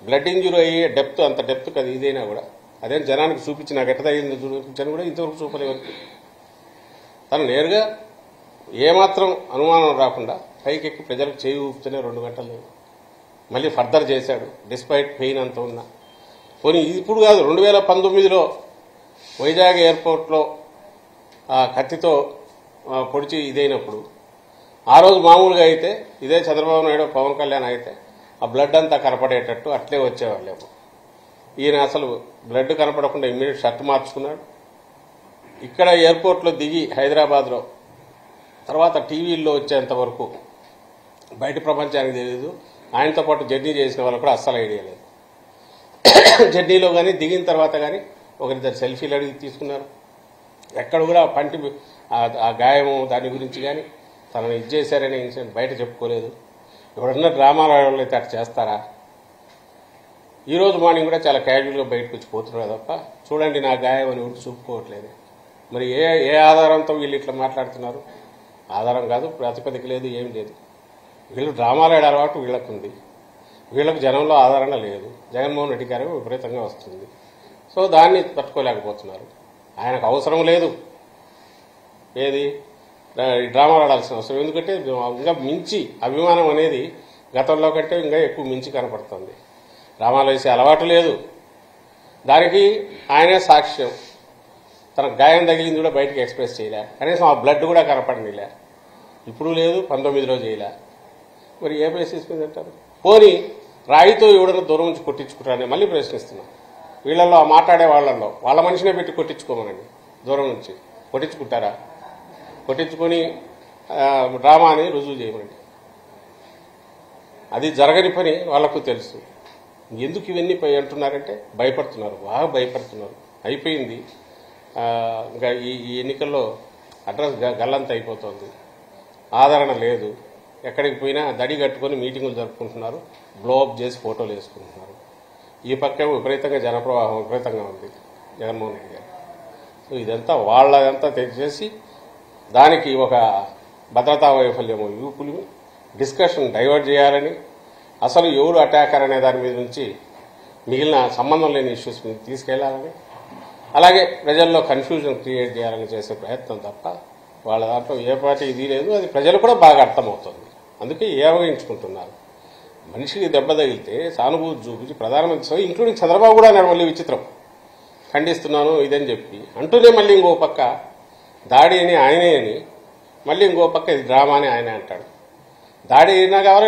Blood injury అయ్యే depth అంత depth కదా ఇదైనా కూడా అదేం జనానికి చూపించి నాకు ఎట్లా అయింది చూపించని కూడా ఇంతవరకు చూపలేవరకు తను నేరుగా ఏమాత్రం అనుమానం రాకుండా పైకెక్కి ప్రజలకు చేయి ఊపుతూనే 2 గంటలు మళ్ళీ ఫర్దర్ చేశాడు. డిస్పైట్ పెయిన్ అంత ఉన్నా పోనీ ఇప్పుడు కాదు 2019లో వైజాగ్ ఎయిర్పోర్ట్లో ఆ కత్తితో పొడిచి ఇదైనప్పుడు ఆ రోజు మామూలుగా అయితే ఇదే చంద్రబాబు నాయుడు పవన్ కళ్యాణ్ అయితే ఆ బ్లడ్ అంతా కనపడేటట్టు అట్లే వచ్చేవాళ్ళేమో. ఈయన అసలు బ్లడ్ కనపడకుండా ఇమ్మీడియట్ షర్ట్ మార్చుకున్నాడు. ఇక్కడ ఎయిర్పోర్ట్లో దిగి హైదరాబాద్లో తర్వాత టీవీల్లో వచ్చేంత వరకు బయట ప్రపంచానికి తెలియదు. ఆయనతో పాటు జర్నీ చేసిన వాళ్ళు కూడా అస్సలు ఐడియా లేదు. జర్నీలో కానీ దిగిన తర్వాత కానీ ఒకరిద్దరు సెల్ఫీలు అడిగి తీసుకున్నారు. ఎక్కడ కూడా పంటి ఆ గాయము దాని గురించి కానీ తనను ఇచ్చేశారనే ఇన్సిడెంట్ బయట చెప్పుకోలేదు. ఎవరన్నా డ్రామాలు అయితే అట్లా చేస్తారా? ఈరోజు మార్నింగ్ కూడా చాలా క్యాజువల్గా బయటకు వచ్చి పోతున్నారు తప్ప చూడండి నా గాయం అని ఊరికి చూపుకోవట్లేదు. మరి ఏ ఆధారంతో వీళ్ళు ఇట్లా మాట్లాడుతున్నారు? ఆధారం కాదు, ప్రాతిపదిక లేదు, ఏం లేదు. వీళ్ళు డ్రామాలు ఆడే అలవాటు వీళ్ళకు ఉంది. వీళ్ళకు జనంలో ఆదరణ లేదు. జగన్మోహన్ రెడ్డి గారికి విపరీతంగా వస్తుంది. సో దాన్ని తట్టుకోలేకపోతున్నారు. ఆయనకు అవసరం లేదు ఏది డ్రామాలు ఆడాల్సిన అవసరం. ఎందుకంటే ఇంకా మించి అభిమానం అనేది గతంలో కంటే ఇంకా ఎక్కువ మించి కనపడుతుంది. డ్రామాలు వేసే అలవాటు లేదు. దానికి ఆయనే సాక్ష్యం. తన గాయం తగిలింది కూడా బయటకు ఎక్స్ప్రెస్ చేయలే. కనీసం ఆ బ్లడ్ కూడా కనపడనిలే. ఇప్పుడు లేదు, 19లో చేయలే. మరి ఏ బేసిస్ మీద అంటారు? పోనీ రాయితో ఎవడన్నా దూరం నుంచి కొట్టించుకుంటారని మళ్ళీ ప్రశ్నిస్తున్నాం. వీళ్ళల్లో మాట్లాడే వాళ్ళల్లో వాళ్ళ మనిషినే పెట్టి కొట్టించుకోమనండి. దూరం నుంచి కొట్టించుకుంటారా? కొట్టించుకొని డ్రామా అని రుజువు చేయమండి. అది జరగని పని వాళ్ళకు తెలుసు. ఎందుకు ఇవన్నీ అంటున్నారంటే భయపడుతున్నారు, బాగా భయపడుతున్నారు. అయిపోయింది. ఇంకా ఈ ఎన్నికల్లో అడ్రస్ గల్లంత అయిపోతుంది. ఆదరణ లేదు. ఎక్కడికి పోయినా దడి కట్టుకొని మీటింగులు జరుపుకుంటున్నారు, బ్లోఅప్ చేసి ఫోటోలు వేసుకుంటున్నారు. ఈ పక్క విపరీతంగా జనప్రవాహం విపరీతంగా ఉంది జగన్మోహన్ రెడ్డి గారు. సో ఇదంతా వాళ్ళదంతా తెచ్చేసి దానికి ఒక భద్రతా వైఫల్యము యూపులు డిస్కషన్ డైవర్ట్ చేయాలని, అసలు ఎవరు అటాకర్ అనే దాని మీద నుంచి మిగిలిన సంబంధం లేని ఇష్యూస్ మీద తీసుకెళ్లాలని, అలాగే ప్రజల్లో కన్ఫ్యూజన్ క్రియేట్ చేయాలని చేసే ప్రయత్నం తప్ప వాళ్ళ దాంట్లో ఏ పార్టీ ఇది లేదు. అది ప్రజలు కూడా బాగా అర్థమవుతుంది. అందుకే ఏవగించుకుంటున్నారు. మనిషికి దెబ్బ తగిలితే సానుభూతి చూపించి ప్రధానమంత్రి ఇంక్లూడింగ్ చంద్రబాబు కూడా అన్నాడు. మళ్ళీ విచిత్రం, ఖండిస్తున్నాను ఇదని చెప్పి అంటూనే మళ్ళీ ఇంకో పక్క దాడి అని ఆయనే అని మళ్ళీ ఇంకో పక్క ఇది డ్రామా అని ఆయనే అంటాడు. దాడి అయినా కావాలి